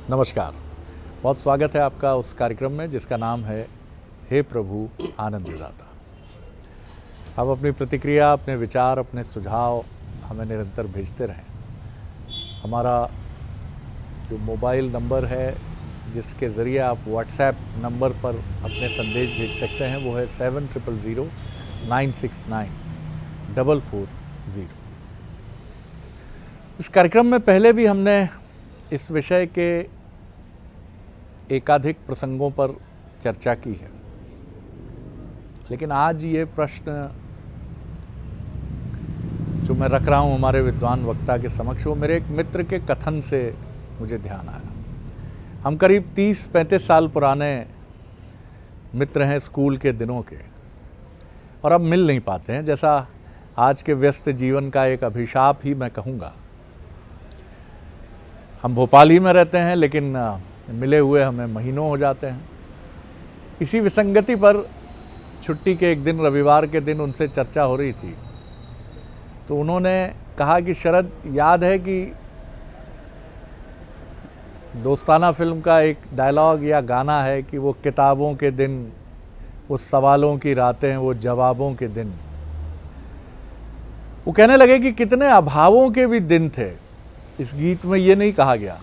नमस्कार, बहुत स्वागत है आपका उस कार्यक्रम में जिसका नाम है हे प्रभु आनंद दाता। आप अपनी प्रतिक्रिया, अपने विचार, अपने सुझाव हमें निरंतर भेजते रहें। हमारा जो मोबाइल नंबर है जिसके ज़रिए आप व्हाट्सएप नंबर पर अपने संदेश भेज सकते हैं वो है 7000-969-440। इस कार्यक्रम में पहले भी हमने इस विषय के एकाधिक प्रसंगों पर चर्चा की है, लेकिन आज ये प्रश्न जो मैं रख रहा हूँ हमारे विद्वान वक्ता के समक्ष, वो मेरे एक मित्र के कथन से मुझे ध्यान आया। हम करीब 30-35 साल पुराने मित्र हैं स्कूल के दिनों के, और अब मिल नहीं पाते हैं, जैसा आज के व्यस्त जीवन का एक अभिशाप ही मैं कहूँगा। हम भोपाल ही में रहते हैं, लेकिन मिले हुए हमें महीनों हो जाते हैं। इसी विसंगति पर छुट्टी के एक दिन, रविवार के दिन उनसे चर्चा हो रही थी, तो उन्होंने कहा कि शरद, याद है कि दोस्ताना फिल्म का एक डायलॉग या गाना है कि वो किताबों के दिन, वो सवालों की रातें, वो जवाबों के दिन। वो कहने लगे कि कितने अभावों के भी दिन थे। इस गीत में ये नहीं कहा गया,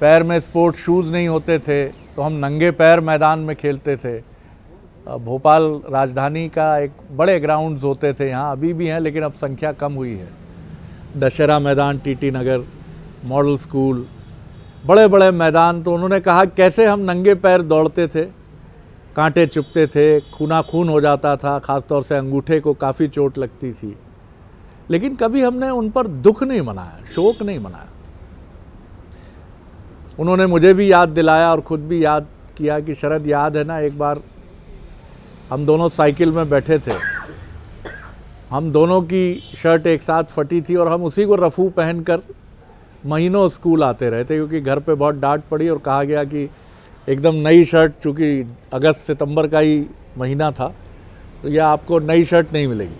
पैर में स्पोर्ट शूज़ नहीं होते थे तो हम नंगे पैर मैदान में खेलते थे। भोपाल राजधानी का एक बड़े ग्राउंड्स होते थे, यहाँ अभी भी हैं लेकिन अब संख्या कम हुई है। दशहरा मैदान, टीटी नगर, मॉडल स्कूल, बड़े बड़े मैदान। तो उन्होंने कहा कैसे हम नंगे पैर दौड़ते थे, कांटे चुभते थे, खूना खून हो जाता था, ख़ासतौर से अंगूठे को काफ़ी चोट लगती थी, लेकिन कभी हमने उन पर दुख नहीं मनाया, शोक नहीं मनाया। उन्होंने मुझे भी याद दिलाया और ख़ुद भी याद किया कि शरद, याद है ना, एक बार हम दोनों साइकिल में बैठे थे, हम दोनों की शर्ट एक साथ फटी थी और हम उसी को रफ़ू पहनकर महीनों स्कूल आते रहे थे, क्योंकि घर पे बहुत डांट पड़ी और कहा गया कि एकदम नई शर्ट, चूँकि अगस्त सितंबर का ही महीना था, तो यह आपको नई शर्ट नहीं मिलेगी।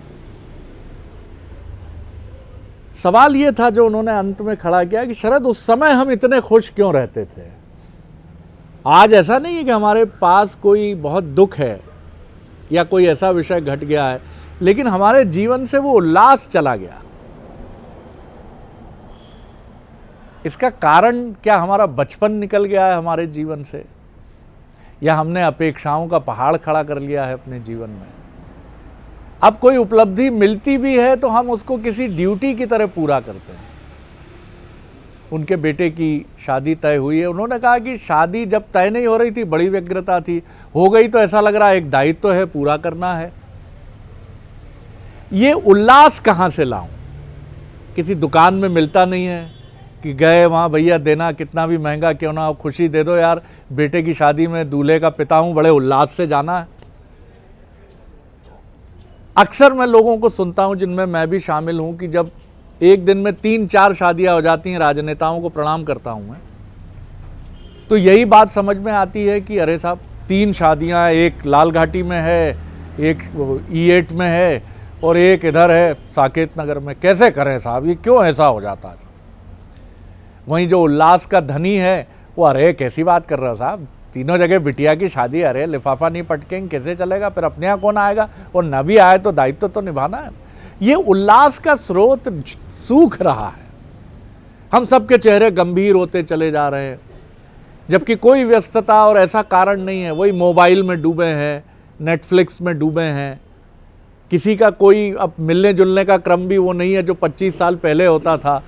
सवाल ये था जो उन्होंने अंत में खड़ा किया कि शरद, उस समय हम इतने खुश क्यों रहते थे। आज ऐसा नहीं है कि हमारे पास कोई बहुत दुख है या कोई ऐसा विषय घट गया है, लेकिन हमारे जीवन से वो उल्लास चला गया। इसका कारण क्या हमारा बचपन निकल गया है हमारे जीवन से, या हमने अपेक्षाओं का पहाड़ खड़ा कर लिया है अपने जीवन में। अब कोई उपलब्धि मिलती भी है तो हम उसको किसी ड्यूटी की तरह पूरा करते हैं। उनके बेटे की शादी तय हुई है, उन्होंने कहा कि शादी जब तय नहीं हो रही थी बड़ी व्यग्रता थी, हो गई तो ऐसा लग रहा है एक दायित्व है, पूरा करना है। ये उल्लास कहाँ से लाऊं? किसी दुकान में मिलता नहीं है कि गए वहाँ, भैया देना कितना भी महंगा क्यों ना हो, खुशी दे दो यार, बेटे की शादी में दूल्हे का पिता हूँ, बड़े उल्लास से जाना है। अक्सर मैं लोगों को सुनता हूँ, जिनमें मैं भी शामिल हूँ, कि जब एक दिन में 3-4 शादियाँ हो जाती हैं, राजनेताओं को प्रणाम करता हूँ मैं, तो यही बात समझ में आती है कि अरे साहब, 3 शादियाँ, एक लाल घाटी में है, एक E8 में है और एक इधर है साकेत नगर में, कैसे करें साहब, ये क्यों ऐसा हो जाता है। वहीं जो उल्लास का धनी है वो, अरे कैसी बात कर रहे हो साहब, तीनों जगह बिटिया की शादी, अरे लिफाफा नहीं पटकेंगे कैसे चलेगा, फिर अपने यहाँ कौन आएगा, और न भी आए तो दायित्व तो निभाना है। ये उल्लास का स्रोत सूख रहा है, हम सबके चेहरे गंभीर होते चले जा रहे हैं, जबकि कोई व्यस्तता और ऐसा कारण नहीं है। वही मोबाइल में डूबे हैं, नेटफ्लिक्स में डूबे हैं, किसी का कोई अब मिलने जुलने का क्रम भी वो नहीं है जो 25 साल पहले होता था।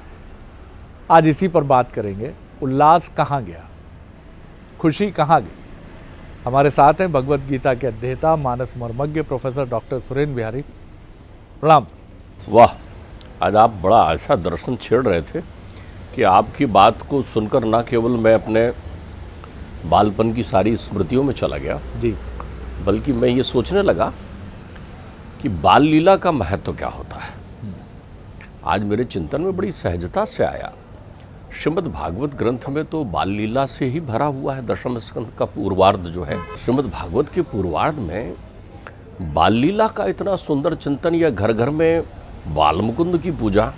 आज इसी पर बात करेंगे, उल्लास कहाँ गया, खुशी कहाँ गई। हमारे साथ हैं भगवत गीता के अध्येता, मानस मर्मज्ञ प्रोफेसर डॉक्टर सुरेंद्र बिहारी। प्रणाम। वाह, आज आप बड़ा आशा दर्शन छेड़ रहे थे कि आपकी बात को सुनकर ना केवल मैं अपने बालपन की सारी स्मृतियों में चला गया जी, बल्कि मैं ये सोचने लगा कि बाल लीला का महत्व क्या होता है। आज मेरे चिंतन में बड़ी सहजता से आया, श्रीमद् भागवत ग्रंथ में तो बाल लीला से ही भरा हुआ है। दशम स्कंद का पूर्वार्ध जो है, श्रीमद् भागवत के पूर्वार्ध में बाल लीला का इतना सुंदर चिंतन, या घर घर में बाल मुकुंद की पूजा,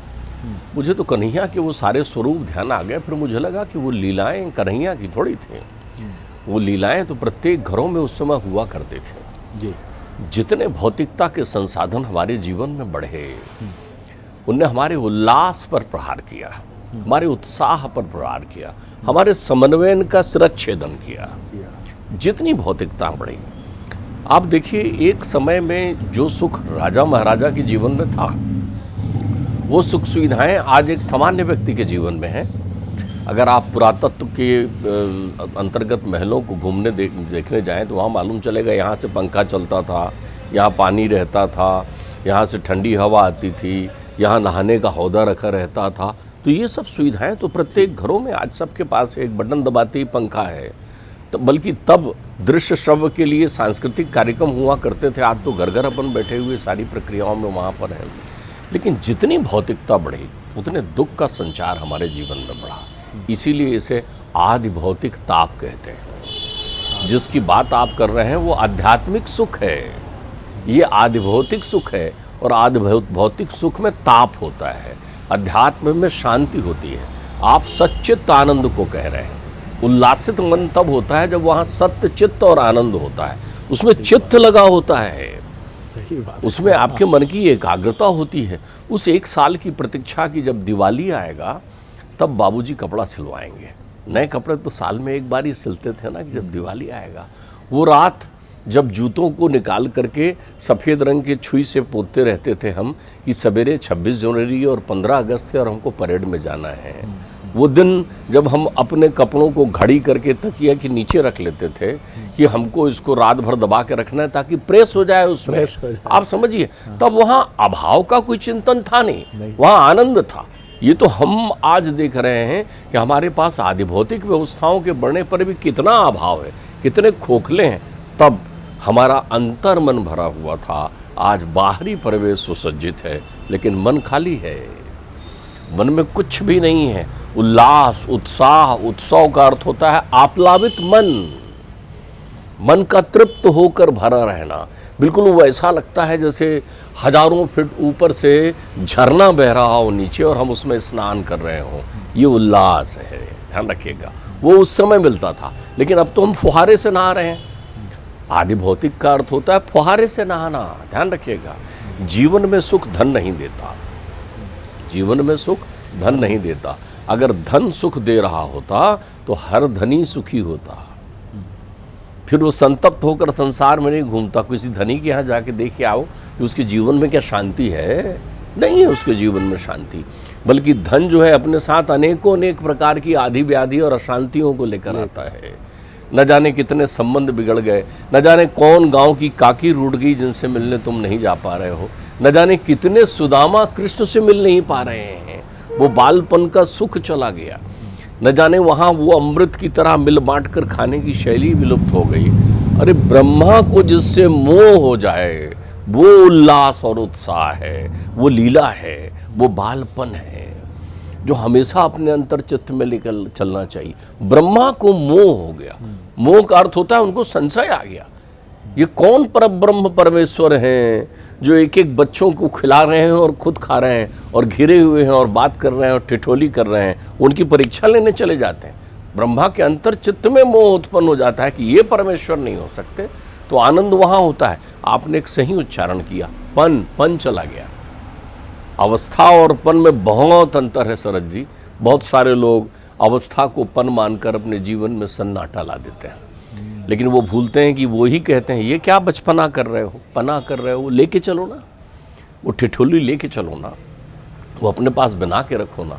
मुझे तो कन्हैया के वो सारे स्वरूप ध्यान आ गए। फिर मुझे लगा कि वो लीलाएं कन्हैया की थोड़ी थी, वो लीलाएं तो प्रत्येक घरों में उस समय हुआ करते थे जी। जितने भौतिकता के संसाधन हमारे जीवन में बढ़े, उनने हमारे उल्लास पर प्रहार किया, हमारे उत्साह पर प्रहार किया, हमारे समन्वयन का शिरच्छेदन किया। जितनी भौतिकता बढ़ी, आप देखिए एक समय में जो सुख राजा महाराजा के जीवन में था, वो सुख सुविधाएं आज एक सामान्य व्यक्ति के जीवन में हैं। अगर आप पुरातत्व के अंतर्गत महलों को घूमने देखने जाएं तो वहाँ मालूम चलेगा यहाँ से पंखा चलता था, यहाँ पानी रहता था, यहाँ से ठंडी हवा आती थी, यहाँ नहाने का हौदा रखा रहता था। तो ये सब सुविधाएं तो प्रत्येक घरों में आज सबके पास एक बटन दबाते ही पंखा है। तो बल्कि तब दृश्य श्रव्य के लिए सांस्कृतिक कार्यक्रम हुआ करते थे, आज तो घर घर अपन बैठे हुए सारी प्रक्रियाओं में वहाँ पर है। लेकिन जितनी भौतिकता बढ़ी उतने दुख का संचार हमारे जीवन में बढ़ा। इसीलिए इसे आदि भौतिक ताप कहते हैं। जिसकी बात आप कर रहे हैं वो आध्यात्मिक सुख है, ये आदि भौतिक सुख है। और आदि भौतिक सुख में ताप होता है, अध्यात्म में शांति होती है। आप सच्चित आनंद को कह रहे हैं। उल्लासित मन तब होता है जब वहाँ सत्य चित्त और आनंद होता है, उसमें चित्त लगा होता है, उसमें आपके मन की एकाग्रता होती है। उस एक साल की प्रतीक्षा की जब दिवाली आएगा तब बाबूजी कपड़ा सिलवाएंगे। नए कपड़े तो साल में एक बार ही सिलते थे ना, कि जब दिवाली आएगा। वो रात जब जूतों को निकाल करके सफ़ेद रंग के छुई से पोतते रहते थे हम, कि सवेरे 26 जनवरी और 15 अगस्त है और हमको परेड में जाना है। वो दिन जब हम अपने कपड़ों को घड़ी करके तकिया के नीचे रख लेते थे कि हमको इसको रात भर दबा के रखना है ताकि प्रेस हो जाए उसमें, आप समझिए। तब वहाँ अभाव का कोई चिंतन था नहीं, वहाँ आनंद था। ये तो हम आज देख रहे हैं कि हमारे पास आदि भौतिक व्यवस्थाओं के बढ़ने पर भी कितना अभाव है, कितने खोखले हैं। तब हमारा अंतर मन भरा हुआ था, आज बाहरी परिवेश सुसज्जित है लेकिन मन खाली है, मन में कुछ भी नहीं है। उल्लास, उत्साह, उत्सव का अर्थ होता है आप्लावित मन, मन का तृप्त होकर भरा रहना। बिल्कुल वैसा लगता है जैसे हजारों फीट ऊपर से झरना बह रहा हो नीचे और हम उसमें स्नान कर रहे हों। ये उल्लास है, ध्यान रखिएगा। वो उस समय मिलता था, लेकिन अब तो हम फुहारे से नहा रहे हैं। आदि भौतिक का अर्थ होता है फुहारे से नहाना, ध्यान रखिएगा। जीवन में सुख धन नहीं देता, जीवन में सुख धन नहीं देता। अगर धन सुख दे रहा होता तो हर धनी सुखी होता, फिर वो संतप्त होकर संसार में नहीं घूमता। किसी धनी के यहाँ जाके देख के आओ कि उसके जीवन में क्या शांति है, नहीं है उसके जीवन में शांति। बल्कि धन जो है अपने साथ अनेकों अनेक प्रकार की आदि व्याधि और अशांतियों को लेकर आता है। न जाने कितने संबंध बिगड़ गए, न जाने कौन गांव की काकी रूठ गई जिनसे मिलने तुम नहीं जा पा रहे हो, न जाने कितने सुदामा कृष्ण से मिल नहीं पा रहे हैं, वो बालपन का सुख चला गया। न जाने वहाँ वो अमृत की तरह मिल बांट कर खाने की शैली विलुप्त हो गई। अरे ब्रह्मा को जिससे मोह हो जाए वो उल्लास और उत्साह है, वो लीला है, वो बालपन है जो हमेशा अपने अंतर चित्त में लेकर चलना चाहिए। ब्रह्मा को मोह हो गया, मोह का अर्थ होता है उनको संशय आ गया। ये कौन परब्रह्म परमेश्वर हैं जो एक एक बच्चों को खिला रहे हैं और खुद खा रहे हैं और घिरे हुए हैं और बात कर रहे हैं और ठिठोली कर रहे हैं, उनकी परीक्षा लेने चले जाते हैं। ब्रह्मा के अंतर चित्त में मोह उत्पन्न हो जाता है कि ये परमेश्वर नहीं हो सकते, तो आनंद वहाँ होता है। आपने एक सही उच्चारण किया, पन चला गया। अवस्था और पन में बहुत अंतर है शरद जी। बहुत सारे लोग अवस्था को पन मानकर अपने जीवन में सन्नाटा ला देते हैं, लेकिन वो भूलते हैं कि वो ही कहते हैं ये क्या बचपना कर रहे हो, पना कर रहे हो, लेके चलो ना, वो ठिठोली लेके चलो ना, वो अपने पास बना के रखो ना।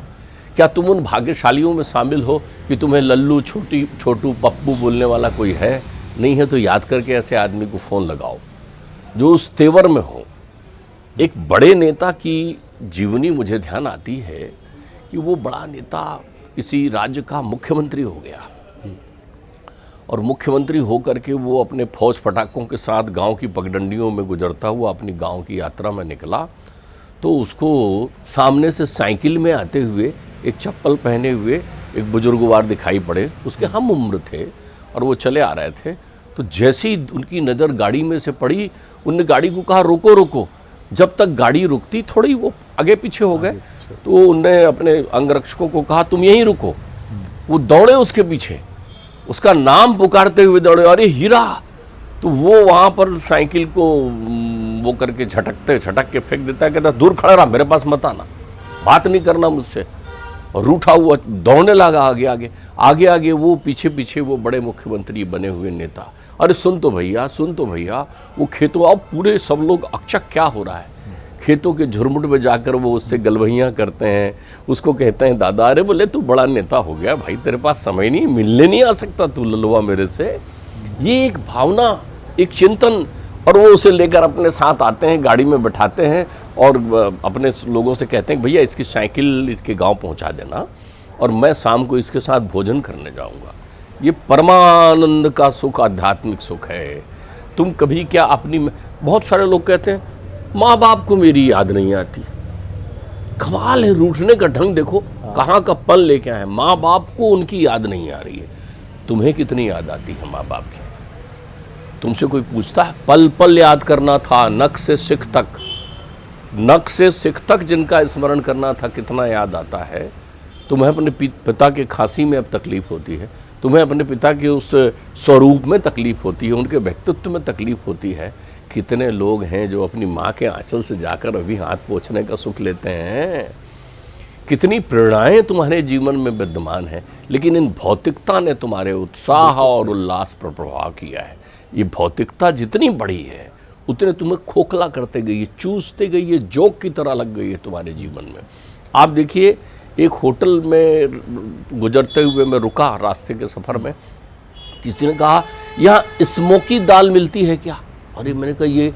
क्या तुम उन भाग्यशालियों में शामिल हो कि तुम्हें लल्लू, छोटू, पप्पू बोलने वाला कोई है? नहीं है तो याद करके ऐसे आदमी को फ़ोन लगाओ जो उस तेवर में हो। एक बड़े नेता की जीवनी मुझे ध्यान आती है कि वो बड़ा नेता किसी राज्य का मुख्यमंत्री हो गया और मुख्यमंत्री होकर के वो अपने फौज फटाकों के साथ गांव की पगडंडियों में गुजरता हुआ अपनी गांव की यात्रा में निकला, तो उसको सामने से साइकिल में आते हुए एक चप्पल पहने हुए एक बुजुर्गवार दिखाई पड़े। उसके हम उम्र थे और वो चले आ रहे थे। तो जैसे ही उनकी नज़र गाड़ी में से पड़ी, उनने गाड़ी को कहा रोको रोको। जब तक गाड़ी रुकती थोड़ी वो आगे पीछे हो गए, तो उनने अपने अंगरक्षकों को कहा तुम यहीं रुको। वो दौड़े उसके पीछे, उसका नाम पुकारते हुए दौड़े, अरे हीरा। तो वो वहाँ पर साइकिल को वो करके झटक के फेंक देता है, कहता दूर खड़ा रहा, मेरे पास मत आना, बात नहीं करना मुझसे। और रूठा हुआ दौड़ने लगा आगे। वो पीछे वो बड़े मुख्यमंत्री बने हुए नेता, अरे सुन तो भैया, वो खेतों, अब पूरे सब लोग अचक क्या हो रहा है। खेतों के झुरमुट में जाकर वो उससे गलवहियाँ करते हैं, उसको कहते हैं दादा। अरे बोले तू बड़ा नेता हो गया भाई, तेरे पास समय नहीं, मिलने नहीं आ सकता तू ललुआ मेरे से। ये एक भावना, एक चिंतन, और वो उसे लेकर अपने साथ आते हैं, गाड़ी में बैठाते हैं और अपने लोगों से कहते हैं भैया इसकी साइकिल इसके गांव पहुंचा देना और मैं शाम को इसके साथ भोजन करने जाऊंगा। ये परमानंद का सुख, आध्यात्मिक सुख है। तुम कभी क्या अपनी, बहुत सारे लोग कहते हैं माँ बाप को मेरी याद नहीं आती। कमाल है, रूठने का ढंग देखो कहाँ का पल लेके आए। माँ बाप को उनकी याद नहीं आ रही है। तुम्हें कितनी याद आती है माँ बाप की? तुमसे कोई पूछता है? पल पल याद करना था, नख से सिख तक जिनका स्मरण करना था, कितना याद आता है। तुम्हें अपने पिता के खांसी में अब तकलीफ होती है, तुम्हें अपने पिता के उस स्वरूप में तकलीफ होती है, उनके व्यक्तित्व में तकलीफ होती है। कितने लोग हैं जो अपनी माँ के आंचल से जाकर अभी हाथ पोंछने का सुख लेते हैं। कितनी प्रेरणाएं तुम्हारे जीवन में विद्यमान हैं, लेकिन इन भौतिकता ने तुम्हारे उत्साह और उल्लास पर प्रभाव किया है। ये भौतिकता जितनी बड़ी है उतने तुम्हें खोखला करते गई है, चूसते गई है, जोक की तरह लग गई है तुम्हारे जीवन में। आप देखिए, एक होटल में गुजरते हुए मैं रुका रास्ते के सफ़र में, किसी ने कहा यहाँ स्मोकी दाल मिलती है क्या? अरे मैंने कहा ये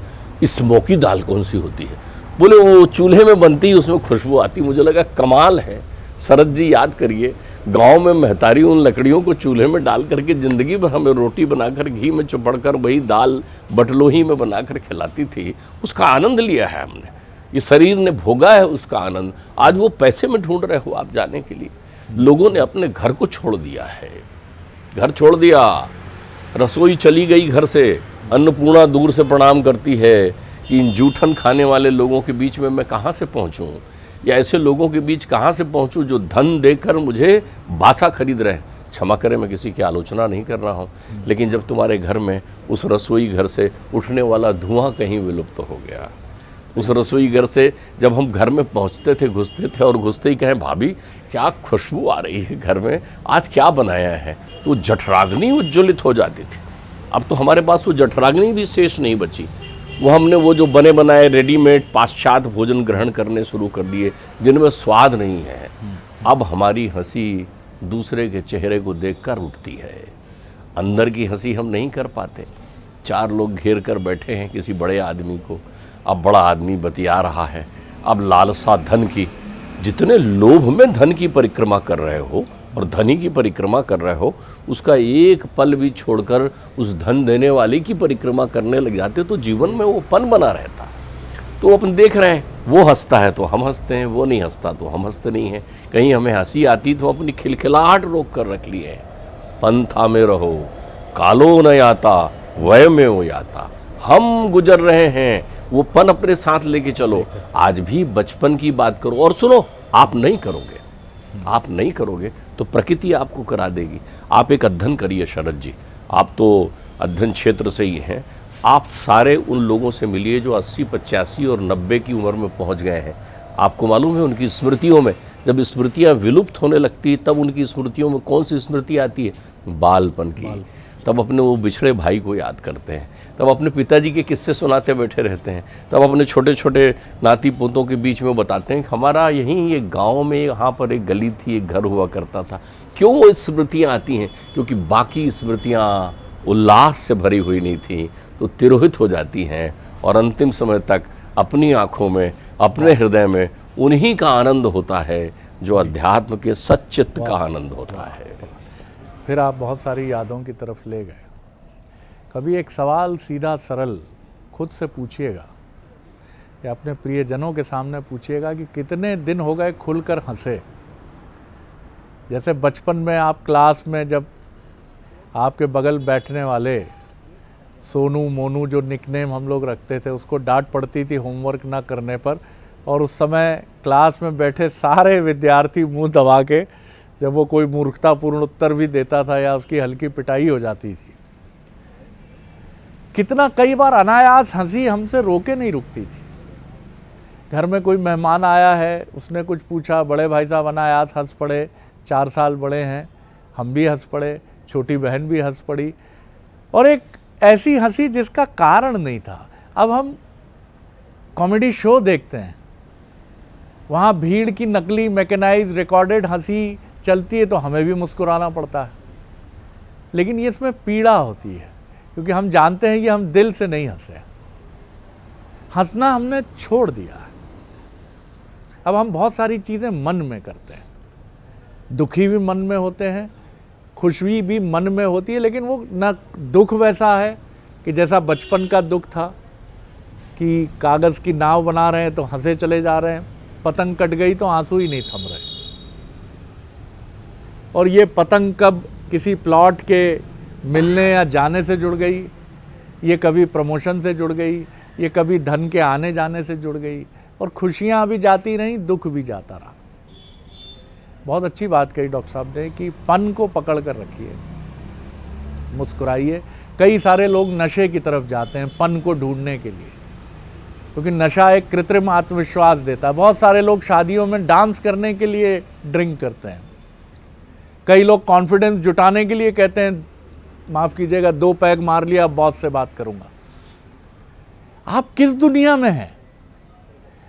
स्मोकी दाल कौन सी होती है? बोले वो चूल्हे में बनती है, उसमें खुशबू आती। मुझे लगा कमाल है। शरद जी याद करिए, गांव में महतारी उन लकड़ियों को चूल्हे में डाल करके ज़िंदगी भर हमें रोटी बनाकर घी में चुपड़कर वही दाल बटलोही में बनाकर खिलाती थी। उसका आनंद लिया है हमने, ये शरीर ने भोगा है उसका आनंद। आज वो पैसे में ढूंढ रहे हो आप जाने के लिए। लोगों ने अपने घर को छोड़ दिया है, घर छोड़ दिया, रसोई चली गई घर से। अन्नपूर्णा दूर से प्रणाम करती है कि इन जूठन खाने वाले लोगों के बीच में मैं कहाँ से पहुँचूँ, या ऐसे लोगों के बीच कहाँ से पहुँचूँ जो धन देकर मुझे बासा खरीद रहे हैं। क्षमा करें, मैं किसी की आलोचना नहीं कर रहा हूँ, लेकिन जब तुम्हारे घर में उस रसोई घर से उठने वाला धुआं कहीं विलुप्त हो गया, उस रसोई घर से जब हम घर में पहुँचते थे, घुसते थे और घुसते ही कहें भाभी क्या खुशबू आ रही है घर में, आज क्या बनाया है, तो जठराग्नि उज्ज्वलित हो जाती थी। अब तो हमारे पास वो जठराग्नि भी शेष नहीं बची। वो हमने वो जो बने बनाए रेडीमेड पाश्चात्य भोजन ग्रहण करने शुरू कर दिए जिनमें स्वाद नहीं है। अब हमारी हंसी दूसरे के चेहरे को देखकर उठती है, अंदर की हंसी हम नहीं कर पाते। चार लोग घेर कर बैठे हैं किसी बड़े आदमी को, अब बड़ा आदमी बतिया रहा है, अब लालसा धन की, जितने लोभ में धन की परिक्रमा कर रहे हो और धनी की परिक्रमा कर रहे हो, उसका एक पल भी छोड़कर उस धन देने वाले की परिक्रमा करने लग जाते तो जीवन में वो पन बना रहता। तो अपन देख रहे हैं, वो हंसता है तो हम हंसते हैं, वो नहीं हंसता तो हम हंसते नहीं हैं। कहीं हमें हंसी आती तो अपनी खिलखिलाहट रोक कर रख लिए हैं। पंथा में रहो कालो न आता वय में हो जाता। हम गुजर रहे हैं, वो पन अपने साथ लेके चलो। आज भी बचपन की बात करो और सुनो, आप नहीं करोगे तो प्रकृति आपको करा देगी। आप एक अध्ययन करिए शरद जी, आप तो अध्ययन क्षेत्र से ही हैं। आप सारे उन लोगों से मिलिए जो 80, 85 और 90 की उम्र में पहुंच गए हैं। आपको मालूम है उनकी स्मृतियों में, जब स्मृतियां विलुप्त होने लगती तब उनकी स्मृतियों में कौन सी स्मृति आती है? बालपन की। तब अपने वो बिछड़े भाई को याद करते हैं, तब अपने पिताजी के किस्से सुनाते बैठे रहते हैं, तब अपने छोटे छोटे नाती पोतों के बीच में बताते हैं कि हमारा यहीं एक गांव में यहाँ पर एक गली थी, एक घर हुआ करता था। क्यों वो स्मृतियाँ आती हैं? क्योंकि बाकी स्मृतियाँ उल्लास से भरी हुई नहीं थी, तो तिरोहित हो जाती हैं और अंतिम समय तक अपनी आँखों में, अपने हृदय में उन्हीं का आनंद होता है जो अध्यात्म के सच्चित्त का आनंद होता है। फिर आप बहुत सारी यादों की तरफ ले गए। कभी एक सवाल सीधा सरल खुद से पूछिएगा या अपने प्रियजनों के सामने पूछिएगा कि कितने दिन हो गए खुलकर हंसे। जैसे बचपन में आप क्लास में जब आपके बगल बैठने वाले सोनू मोनू जो निकनेम हम लोग रखते थे, उसको डांट पड़ती थी होमवर्क ना करने पर, और उस समय क्लास में बैठे सारे विद्यार्थी मुंह दबा के, जब वो कोई मूर्खतापूर्ण उत्तर भी देता था या उसकी हल्की पिटाई हो जाती थी, कितना कई बार अनायास हंसी हमसे रोके नहीं रुकती थी। घर में कोई मेहमान आया है, उसने कुछ पूछा, बड़े भाई साहब अनायास हंस पड़े, 4 साल बड़े हैं, हम भी हंस पड़े, छोटी बहन भी हंस पड़ी, और एक ऐसी हंसी जिसका कारण नहीं था। अब हम कॉमेडी शो देखते हैं, वहाँ भीड़ की नकली मैकेनाइज रिकॉर्डेड हंसी चलती है तो हमें भी मुस्कुराना पड़ता है, लेकिन ये इसमें पीड़ा होती है क्योंकि हम जानते हैं कि हम दिल से नहीं हंसे, हंसना हमने छोड़ दिया है। अब हम बहुत सारी चीज़ें मन में करते हैं, दुखी भी मन में होते हैं, खुशी भी मन में होती है, लेकिन वो ना दुख वैसा है कि जैसा बचपन का दुख था कि कागज़ की नाव बना रहे हैं तो हंसे चले जा रहे हैं, पतंग कट गई तो आंसू ही नहीं थम रहे, और ये पतंग कब किसी प्लॉट के मिलने या जाने से जुड़ गई, ये कभी प्रमोशन से जुड़ गई, ये कभी धन के आने जाने से जुड़ गई, और खुशियाँ भी जाती रहीं, दुख भी जाता रहा। बहुत अच्छी बात कही डॉक्टर साहब ने कि पन को पकड़ कर रखिए, मुस्कुराइए। कई सारे लोग नशे की तरफ जाते हैं पन को ढूंढने के लिए, क्योंकि नशा एक कृत्रिम आत्मविश्वास देता है। बहुत सारे लोग शादियों में डांस करने के लिए ड्रिंक करते हैं, कई लोग कॉन्फिडेंस जुटाने के लिए कहते हैं, माफ़ कीजिएगा 2 पैग मार लिया, अब बॉस से बात करूंगा। आप किस दुनिया में हैं?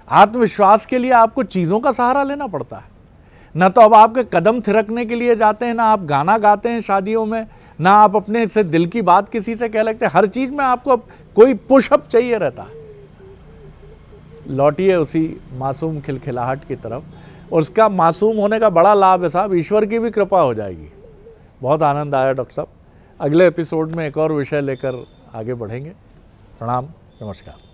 आत्मविश्वास के लिए आपको चीज़ों का सहारा लेना पड़ता है। ना तो अब आपके कदम थिरकने के लिए जाते हैं, ना आप गाना गाते हैं शादियों में, ना आप अपने से दिल की बात किसी से कह लगते हैं। हर चीज़ में आपको कोई पुशअप चाहिए रहता है। लौटिए उसी मासूम खिलखिलाहट की तरफ, और उसका मासूम होने का बड़ा लाभ है साहब, ईश्वर की भी कृपा हो जाएगी। बहुत आनंद आया डॉक्टर साहब। अगले एपिसोड में एक और विषय लेकर आगे बढ़ेंगे। प्रणाम, नमस्कार।